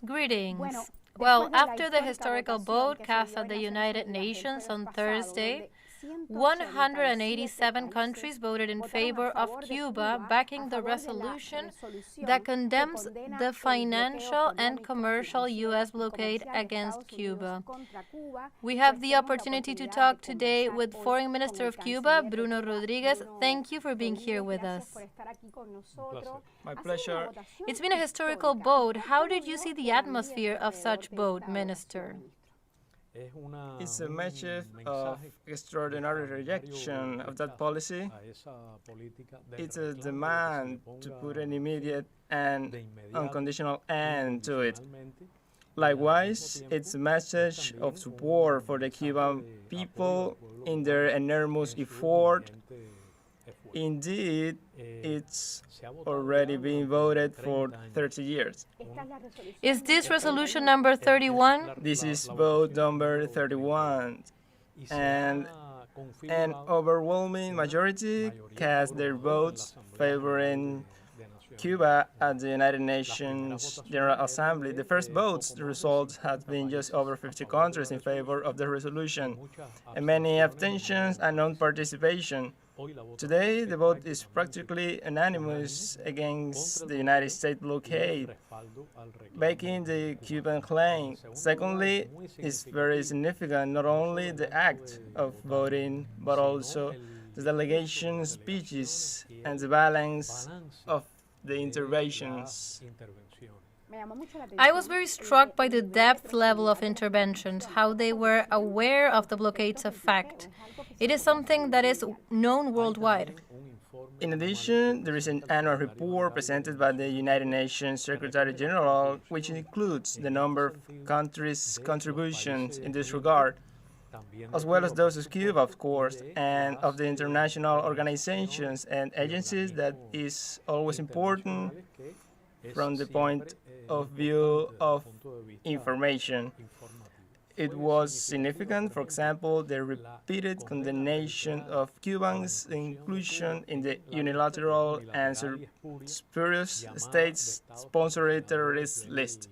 Greetings. Well, after the historical vote cast at the United Nations on Thursday, 187 countries voted in favor of Cuba, backing the resolution that condemns the financial and commercial U.S. blockade against Cuba. We have the opportunity to talk today with Foreign Minister of Cuba, Bruno Rodriguez. Thank you for being here with us. My pleasure. It's been a historical vote. How did you see the atmosphere of such vote, Minister? It's a measure of extraordinary rejection of that policy. It's a demand to put an immediate and unconditional end to it. Likewise, it's a message of support for the Cuban people in their enormous effort. Indeed, it's already been voted for 30 years. Is this resolution number 31? This is vote number 31, and an overwhelming majority cast their votes favoring Cuba at the United Nations General Assembly. The first votes, the results had been just over 50 countries in favor of the resolution, and many abstentions and non-participation. Today, the vote is practically unanimous against the United States blockade, backing the Cuban claim. Secondly, it's very significant not only the act of voting, but also the delegation speeches and the balance of the interventions. I was very struck by the depth level of interventions, how they were aware of the blockade's effect. It is something that is known worldwide. In addition, there is an annual report presented by the United Nations Secretary General, which includes the number of countries' contributions in this regard, as well as those of Cuba, of course, and of the international organizations and agencies. That is always important from the point of view of information. It was significant, for example, the repeated condemnation of Cubans' inclusion in the unilateral and spurious states-sponsored terrorist list.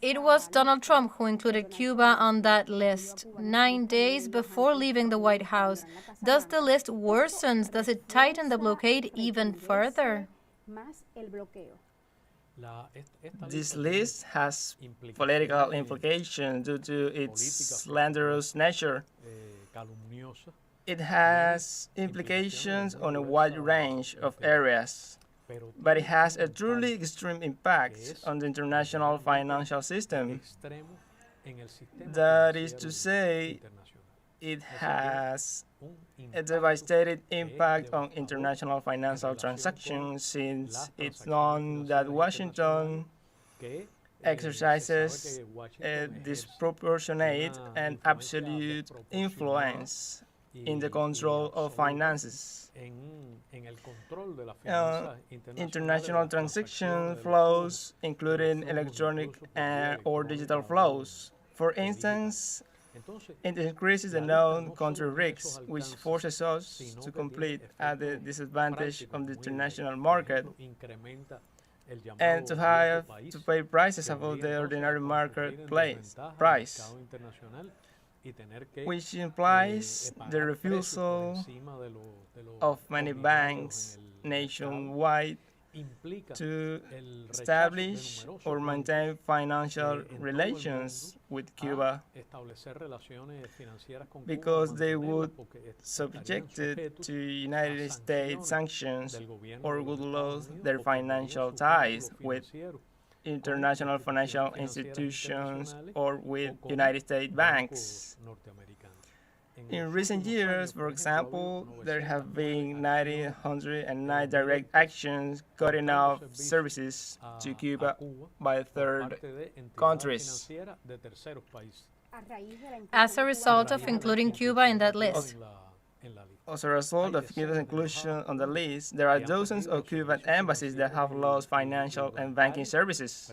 It was Donald Trump who included Cuba on that list 9 days before leaving the White House. Does the list worsen? Does it tighten the blockade even further? This list has political implications due to its slanderous nature. It has implications on a wide range of areas, but it has a truly extreme impact on the international financial system. That is to say, it has a devastating impact on international financial transactions, since it's known that Washington exercises a disproportionate and absolute influence in the control of finances. International transaction flows, including electronic or digital flows. For instance, it increases the known country risks, which forces us to compete at the disadvantage of the international market and to have to pay prices above the ordinary market price, which implies the refusal of many banks nationwide to establish or maintain financial relations with Cuba, because they would subject it to United States sanctions or would lose their financial ties with international financial institutions or with United States banks. In recent years, for example, there have been 109 direct actions cutting off services to Cuba by third countries, as a result of including Cuba in that list. As a result of Cuba's inclusion on the list, there are dozens of Cuban embassies that have lost financial and banking services,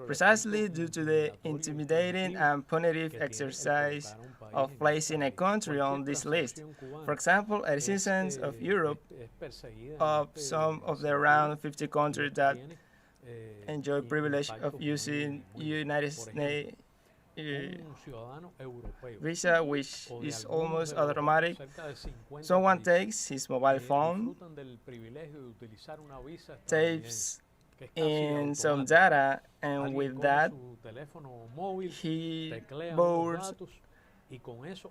precisely due to the intimidating and punitive exercise of placing a country on this list. For example, citizens of Europe, of some of the around 50 countries that enjoy privilege of using United States visa, which is almost automatic. Someone takes his mobile phone, types in some data, and with that, he boards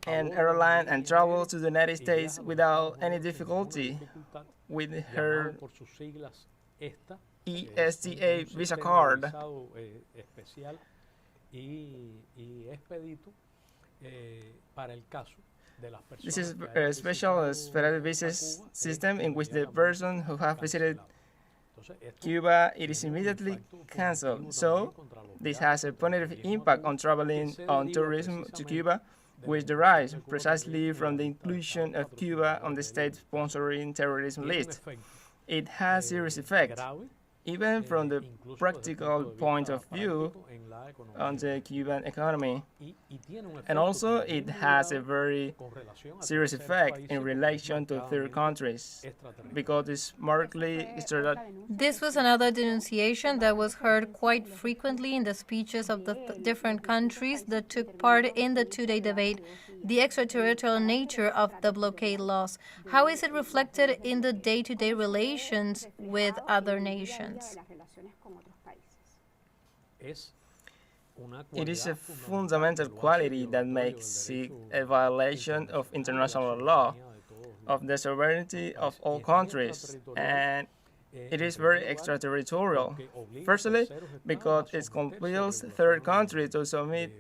an airline and travels to the United States without any difficulty with her ESTA visa card. This is a special expedited visa system in which the person who has visited Cuba, it is immediately cancelled. So this has a positive impact on traveling on tourism to Cuba, which derives precisely from the inclusion of Cuba on the state-sponsoring terrorism list. It has serious effect, even from the practical point of view on the Cuban economy. And also it has a very serious effect in relation to third countries, because it's markedly This was another denunciation that was heard quite frequently in the speeches of the different countries that took part in the two-day debate, the extraterritorial nature of the blockade laws. How is it reflected in the day-to-day relations with other nations? It is a fundamental quality that makes it a violation of international law, of the sovereignty of all countries, and it is very extraterritorial. Firstly, because it compels third countries to submit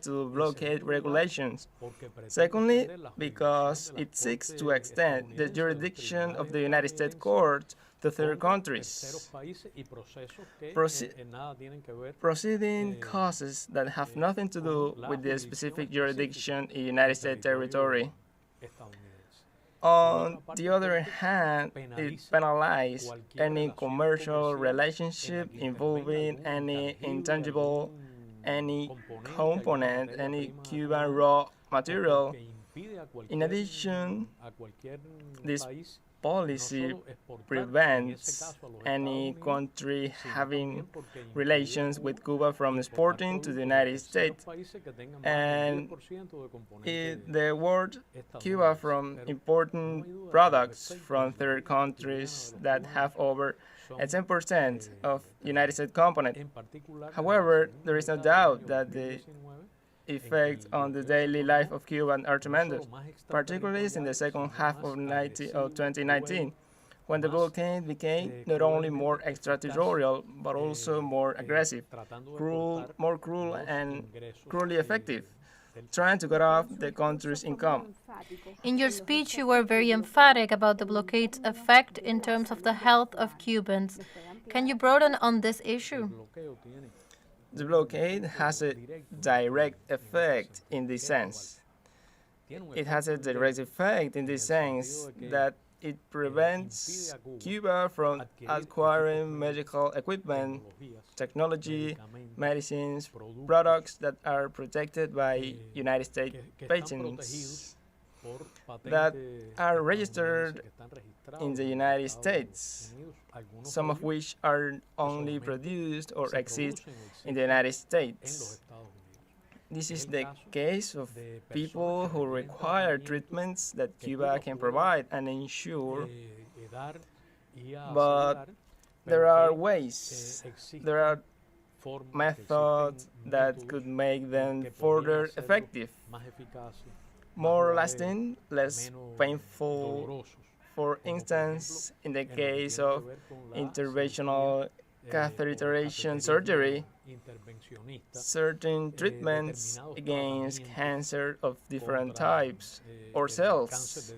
to blockade regulations. Secondly, because it seeks to extend the jurisdiction of the United States court to third countries, proceeding causes that have nothing to do with the specific jurisdiction in United States territory. On the other hand, it penalizes any commercial relationship involving any intangible, any component, any Cuban raw material. In addition, this policy prevents any country having relations with Cuba from exporting to the United States, and the word Cuba from importing products from third countries that have over 10% of United States component. However, there is no doubt that the effects on the daily life of Cubans are tremendous, particularly in the second half of 2019, when the blockade became not only more extraterritorial, but also more aggressive, more cruel and cruelly effective, trying to cut off the country's income. In your speech, you were very emphatic about the blockade's effect in terms of the health of Cubans. Can you broaden on this issue? The blockade has a direct effect in this sense. It has a direct effect in the sense that it prevents Cuba from acquiring medical equipment, technology, medicines, products that are protected by United States patents that are registered in the United States, some of which are only produced or exist in the United States. This is the case of people who require treatments that Cuba can provide and ensure, but there are ways, there are methods that could make them further effective, more lasting, less painful. For instance, in the case of interventional catheterization surgery, certain treatments against cancer of different types or cells,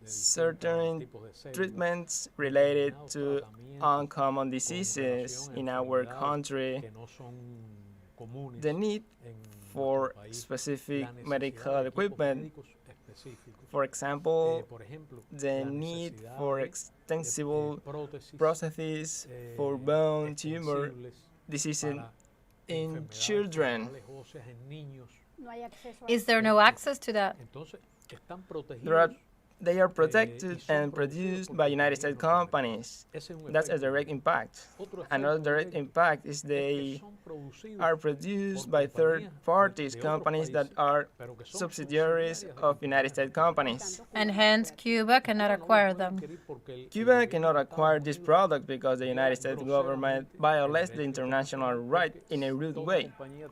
certain treatments related to uncommon diseases in our country, the need for specific medical equipment. For example, the need for extensible prostheses for bone tumor diseases in children. Is there no access to that? There are they are protected and produced by United States companies. That's a direct impact. Another direct impact is they are produced by third parties, companies that are subsidiaries of United States companies. And hence, Cuba cannot acquire them. Cuba cannot acquire this product because the United States government violates the international right in a rude way,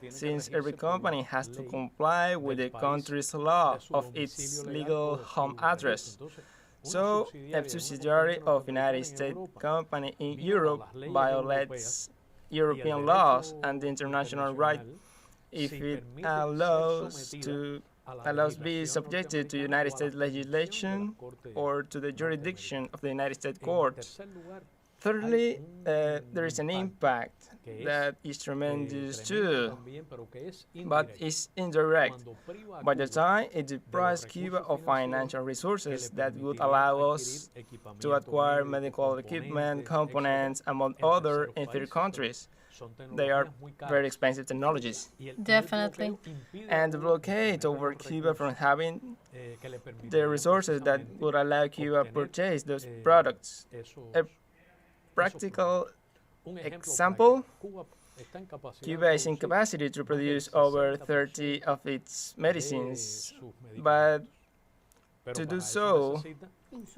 since every company has to comply with the country's law of its legal home address. So, a subsidiary of United States company in Europe violates European laws and the international right if it allows be subjected to United States legislation or to the jurisdiction of the United States court. Thirdly, there is an impact that is tremendous too, but is indirect. By the time it deprives Cuba of financial resources that would allow us to acquire medical equipment, components, among other in third countries. They are very expensive technologies. Definitely. And the blockade over Cuba from having the resources that would allow Cuba to purchase those products. A practical example, Cuba is in capacity to produce over 30 of its medicines, but to do so,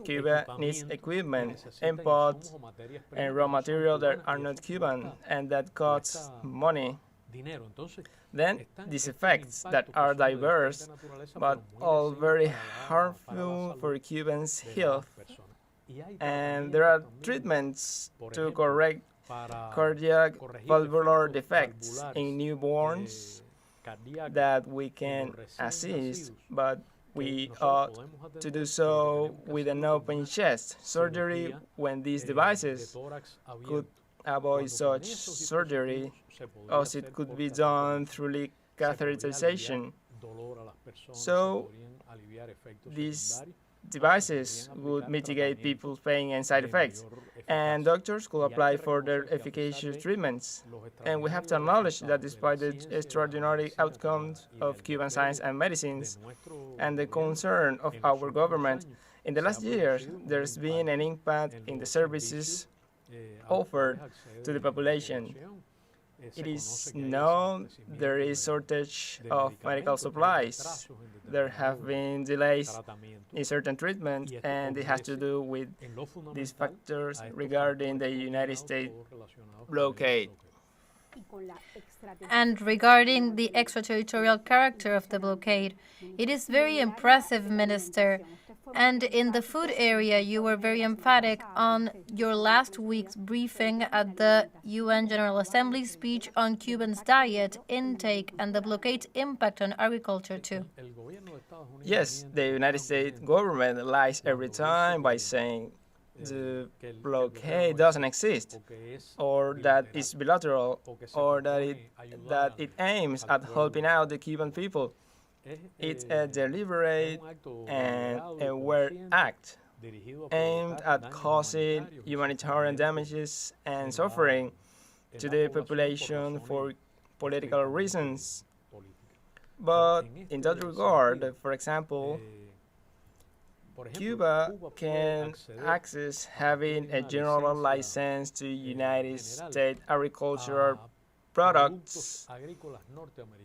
Cuba needs equipment, imports, and raw materials that are not Cuban, and that costs money. Then, these effects that are diverse, but all very harmful for Cubans' health. And there are treatments to correct cardiac valvular defects in newborns that we can assist, but we ought to do so with an open chest surgery when these devices could avoid such surgery, as it could be done through catheterization. So, these devices would mitigate people's pain and side effects, and doctors could apply further efficacious treatments. And we have to acknowledge that despite the extraordinary outcomes of Cuban science and medicines and the concern of our government, in the last years there's been an impact in the services offered to the population. It is known there is shortage of medical supplies. There have been delays in certain treatment, and it has to do with these factors regarding the United States blockade. And regarding the extraterritorial character of the blockade, it is very impressive, Minister. And in the food area, you were very emphatic on your last week's briefing at the UN General Assembly speech on Cubans' diet, intake, and the blockade's impact on agriculture too. Yes, the United States government lies every time by saying the blockade doesn't exist, or that it's bilateral, or that it aims at helping out the Cuban people. It's a deliberate and aware act aimed at causing humanitarian damages and suffering to the population for political reasons. But in that regard, for example, Cuba can access having a general license to United States agricultural products,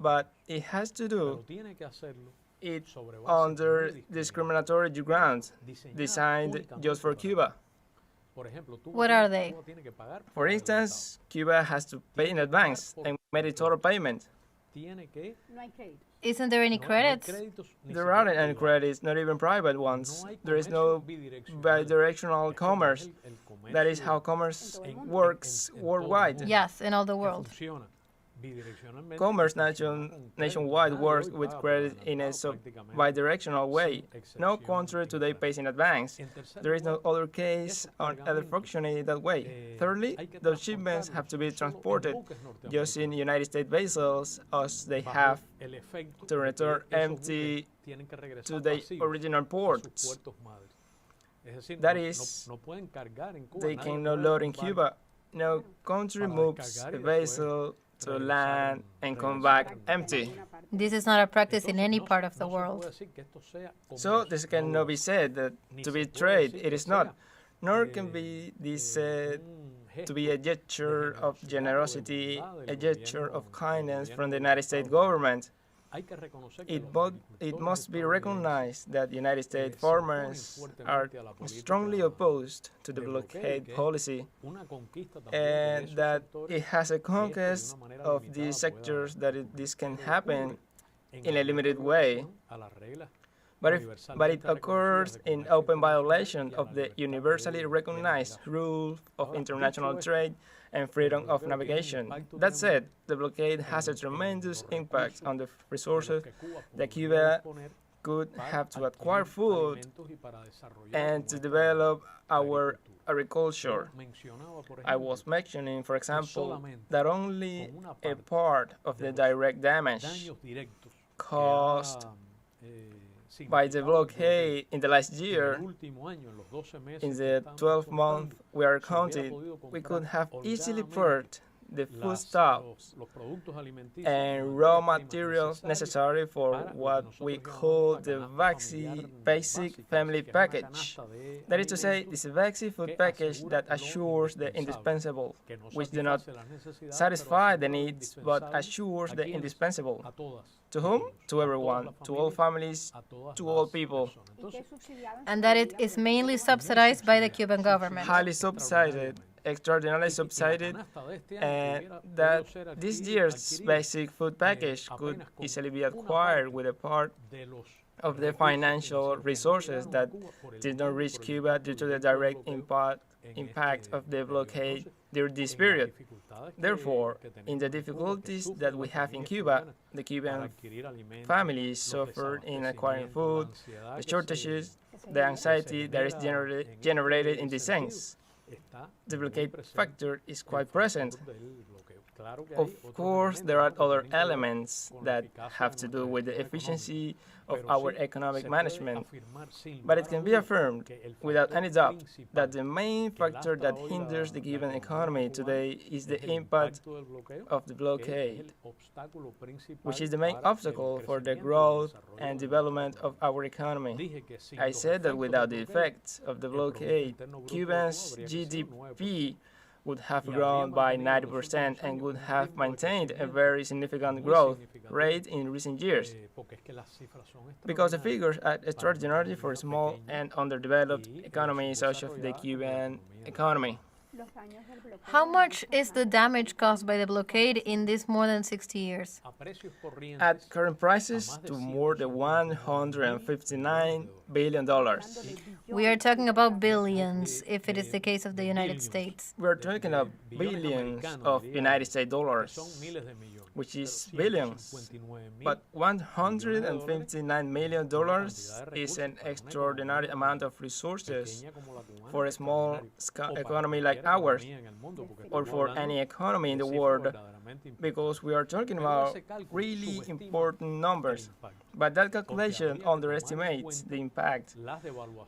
but it has to do it under discriminatory grounds designed just for Cuba. What are they? For instance, Cuba has to pay in advance and made a total payment. Isn't there any credits? There aren't any credits, not even private ones. There is no bidirectional commerce. That is how commerce works worldwide. Yes, in all the world. Commerce nationwide works with credit in a bidirectional way. No country today pays in advance. There is no other case on other functioning that way. Thirdly, those shipments have to be transported using United States vessels, as they have to return empty to the original ports. That is, they cannot load in Cuba. No country moves a vessel to land and come back empty. This is not a practice in any part of the world. So this cannot be said that to be trade, it is not, nor can be this said to be a gesture of generosity, a gesture of kindness from the United States government. It must be recognized that United States farmers are strongly opposed to the blockade policy and that it has a conquest of these sectors that this can happen in a limited way. But it occurs in open violation of the universally recognized rules of international trade and freedom of navigation. That said, the blockade has a tremendous impact on the resources that Cuba could have to acquire food and to develop our agriculture. I was mentioning, for example, that only a part of the direct damage caused by the blockade in the last year, in the 12 months we are counting, we could have easily purchased the foodstuffs and raw materials necessary for what we call the basic family package. That is to say, this basic food package that assures the indispensable, which do not satisfy the needs but assures the indispensable. To whom? To everyone, to all families, to all people. And that it is mainly subsidized by the Cuban government. Highly subsidized, extraordinarily subsidized, and that this year's basic food package could easily be acquired with a part of the financial resources that did not reach Cuba due to the direct impact of the blockade during this period. Therefore, in the difficulties that we have in Cuba, the Cuban families suffered in acquiring food, the shortages, the anxiety that is generated in this sense. The blockade factor is quite present. Of course, there are other elements that have to do with the efficiency of our economic management, but it can be affirmed without any doubt that the main factor that hinders the Cuban economy today is the impact of the blockade, which is the main obstacle for the growth and development of our economy. I said that without the effects of the blockade, Cuba's GDP would have grown by 90% and would have maintained a very significant growth rate in recent years, because the figures are extraordinary for small and underdeveloped economies such as the Cuban economy. How much is the damage caused by the blockade in these more than 60 years? At current prices, to more than $159 billion. We are talking about billions, if it is the case of the United States. We are talking of billions of United States dollars, which is billions. But $159 million is an extraordinary amount of resources for a small economy like ours, or for any economy in the world, because we are talking about really important numbers. But that calculation underestimates the impact,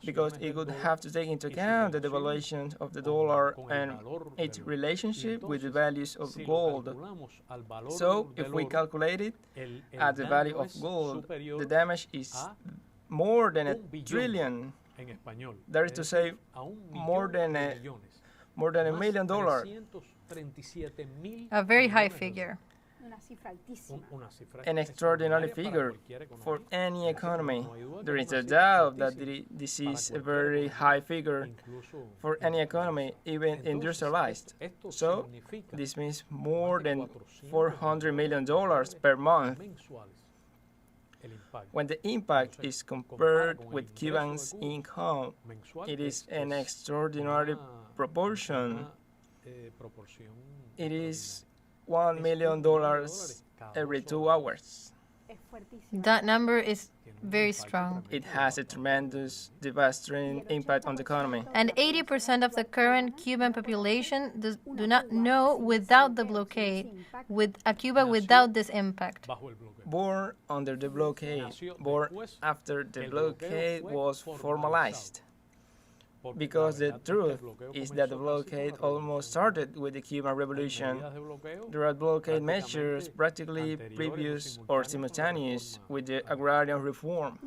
because it would have to take into account the devaluation of the dollar and its relationship with the values of gold. So, if we calculate it at the value of gold, the damage is more than $1 trillion. That is to say, more than $1 million. A very high figure. An extraordinary figure for any economy. There is a doubt that this is a very high figure for any economy, even industrialized. So, this means more than $400 million per month. When the impact is compared with Cuban's income, it is an extraordinary proportion. It is $1 million every 2 hours. That number is very strong. It has a tremendous, devastating impact on the economy. And 80% of the current Cuban population do not know without the blockade, with a Cuba without this impact. Born under the blockade, born after the blockade was formalized. because the truth is that the blockade almost started with the Cuban Revolution. There are blockade measures practically previous or simultaneous with the agrarian reform.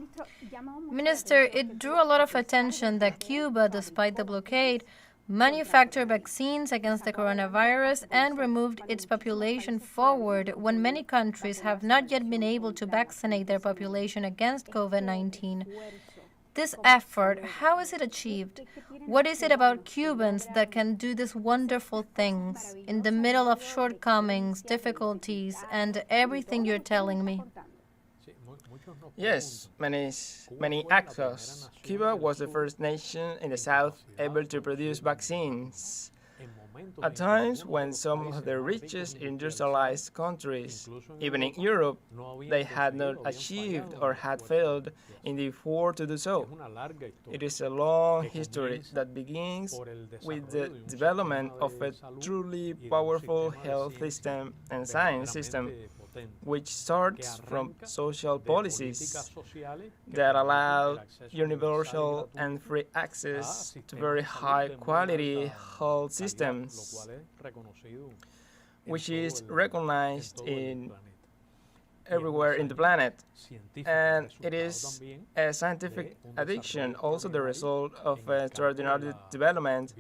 Minister, it drew a lot of attention that Cuba, despite the blockade, manufactured vaccines against the coronavirus and removed its population forward when many countries have not yet been able to vaccinate their population against COVID-19. This effort, how is it achieved? What is it about Cubans that can do these wonderful things in the middle of shortcomings, difficulties, and everything you're telling me? Yes, many actors. Cuba was the first nation in the South able to produce vaccines. At times when some of the richest industrialized countries, even in Europe, they had not achieved or had failed in the effort to do so. It is a long history that begins with the development of a truly powerful health system and science system, which starts from social policies that allow universal and free access to very high quality health systems, which is recognized everywhere in the planet. And it is a scientific addiction, also the result of a extraordinary development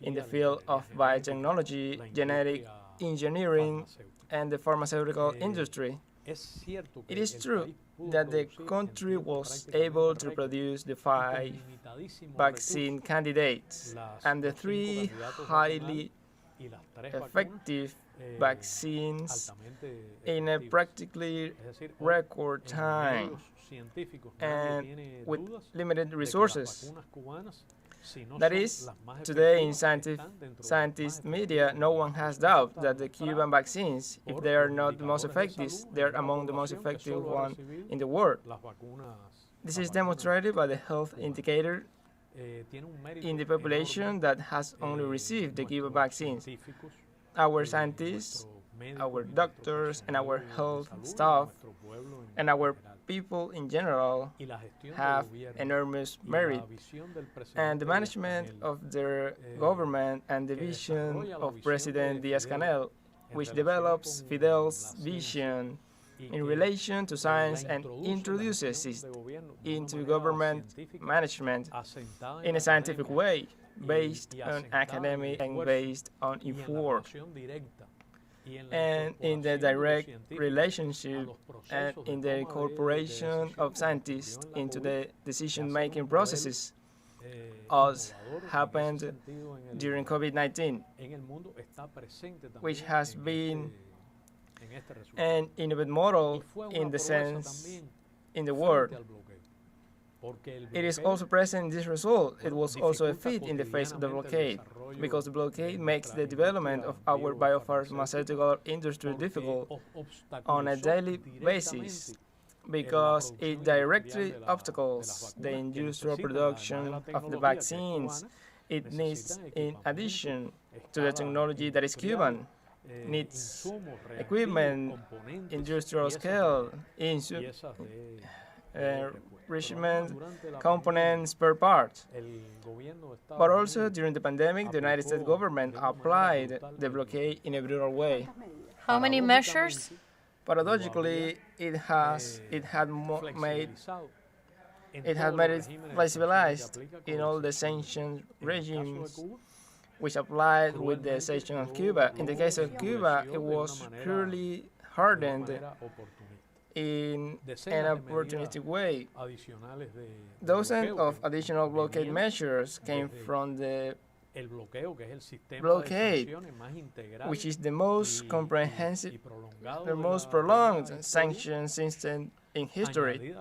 in the field of biotechnology, genetic engineering, and the pharmaceutical industry. It is true that the country was able to produce the 5 vaccine candidates and the 3 highly effective vaccines in a practically record time and with limited resources. That is, today in scientist media, no one has doubt that the Cuban vaccines, if they are not the most effective, they are among the most effective ones in the world. This is demonstrated by the health indicator in the population that has only received the Cuban vaccines. Our scientists, our doctors, and our health staff, and our people in general have enormous merit, and the management of their government and the vision of President Díaz-Canel, which develops Fidel's vision in relation to science and introduces it into government management in a scientific way, based on academic and based on effort, and in the direct relationship and in the incorporation of scientists into the decision-making processes, as happened during COVID-19, which has been an innovative model in the sense in the world. It is also present in this result. It was also a feat in the face of the blockade, because the blockade makes the development of our biopharmaceutical industry difficult on a daily basis, because it directly obstacles the industrial production of the vaccines it needs in addition to the technology that is Cuban. Needs equipment, industrial scale, enrichment, components, spare parts. But also during the pandemic, the United States government applied the blockade in a brutal way. How many measures? Paradoxically, it had made it flexibilized in all the sanctions regimes which applied with the exception of Cuba. In the case of Cuba, it was clearly hardened in an opportunistic way. Dozens of additional blockade measures came from the blockade, which is the most comprehensive, the most prolonged sanction system in history,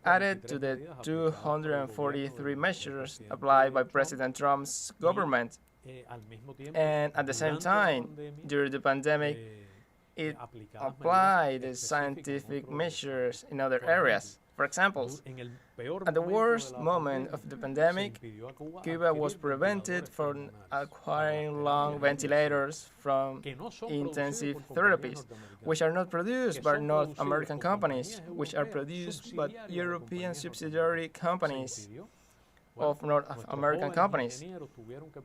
added to the 243 measures applied by President Trump's government. And at the same time, during the pandemic, it applied scientific measures in other areas. For example, at the worst moment of the pandemic, Cuba was prevented from acquiring lung ventilators from intensive therapies, which are not produced by North American companies, which are produced by European subsidiary companies. of North American companies.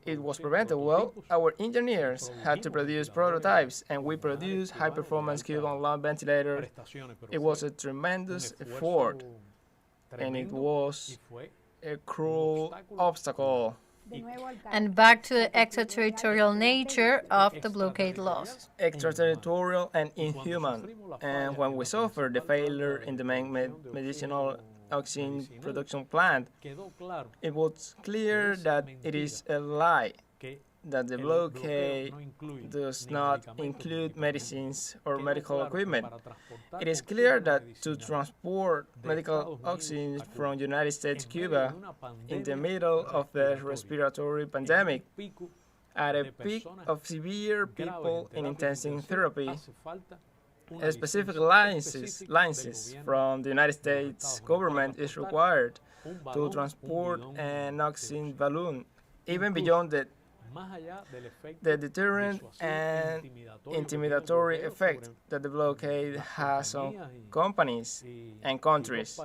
It was prevented. Well, our engineers had to produce prototypes, and we produced high-performance Cuban lung ventilators. It was a tremendous effort, and it was a cruel obstacle. And back to the extraterritorial nature of the blockade laws. Extraterritorial and inhuman. And when we suffered the failure in the main medicinal oxygen production plant, it was clear that it is a lie, that the blockade does not include medicines or medical equipment. It is clear that to transport medical oxygen from the United States to Cuba in the middle of the respiratory pandemic, at a peak of severe people in intensive therapy, specific licenses from the United States government is required to transport an oxygen balloon, even beyond the deterrent and intimidatory effect that the blockade has on companies and countries.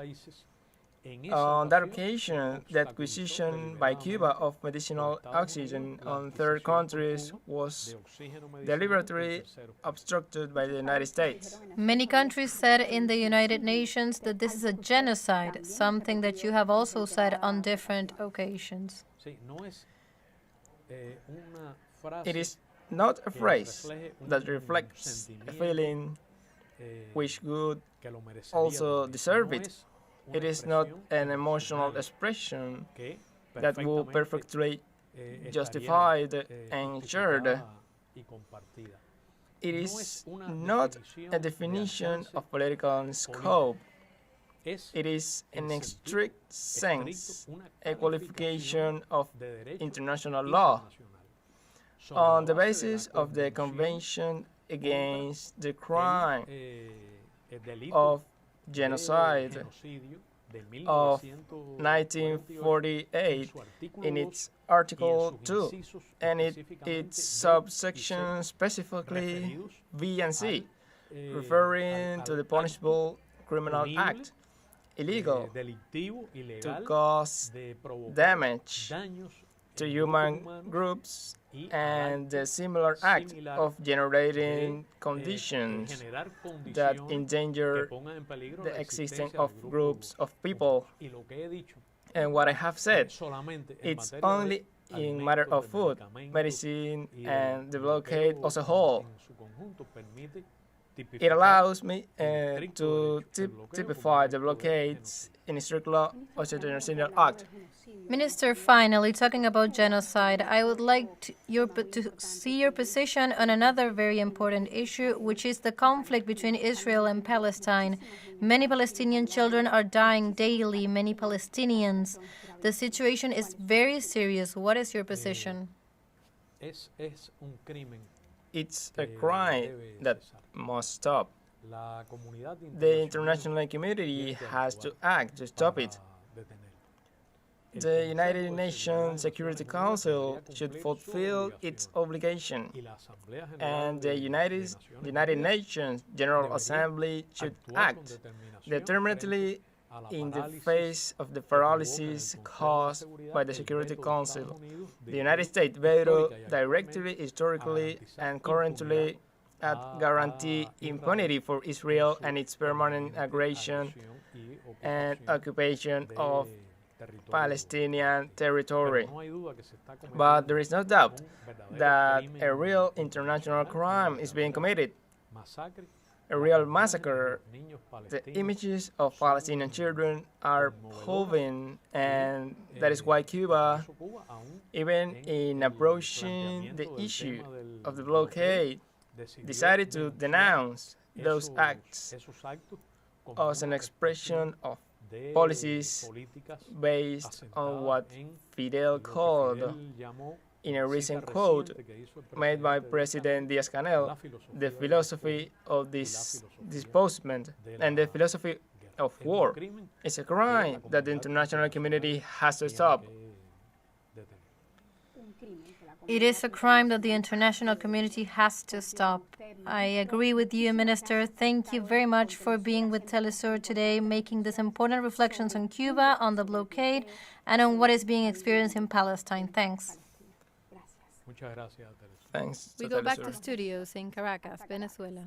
On that occasion, the acquisition by Cuba of medicinal oxygen on third countries was deliberately obstructed by the United States. Many countries said in the United Nations that this is a genocide, something that you have also said on different occasions. It is not a phrase that reflects a feeling which would also deserve it. It is not an emotional expression that will perfectly justified and shared. It is not a definition of political scope. It is, in a strict sense, a qualification of international law on the basis of the Convention Against the Crime of Genocide of 1948 in its Article 2 and its subsection specifically B and C, referring to the punishable criminal act, illegal, to cause damage to human groups, and the similar act of generating conditions that endanger the existence of groups of people. And what I have said, it's only in matter of food, medicine, and the blockade as a whole. It allows me to typify the blockades in strict law of the Terrorism Act. Minister, finally, talking about genocide, I would like to see your position on another very important issue, which is the conflict between Israel and Palestine. Many Palestinian children are dying daily, many Palestinians. The situation is very serious. What is your position? It's a crime that must stop. The international community has to act to stop it. The United Nations Security Council should fulfill its obligation, and the United Nations General Assembly should act determinedly in the face of the paralysis caused by the Security Council. The United States veto directly, historically, and currently guarantee impunity for Israel and its permanent aggression and occupation of Palestinian territory. But there is no doubt that a real international crime is being committed, a real massacre. The images of Palestinian children are proving, and that is why Cuba, even in approaching the issue of the blockade, decided to denounce those acts as an expression of policies based on what Fidel called, in a recent quote made by President Díaz-Canel, the philosophy of disposement and the philosophy of war. It's a crime that the international community has to stop. It is a crime that the international community has to stop. I agree with you, Minister. Thank you very much for being with teleSUR today, making these important reflections on Cuba, on the blockade, and on what is being experienced in Palestine. Thanks. Thanks. We go back to studios in Caracas, Venezuela.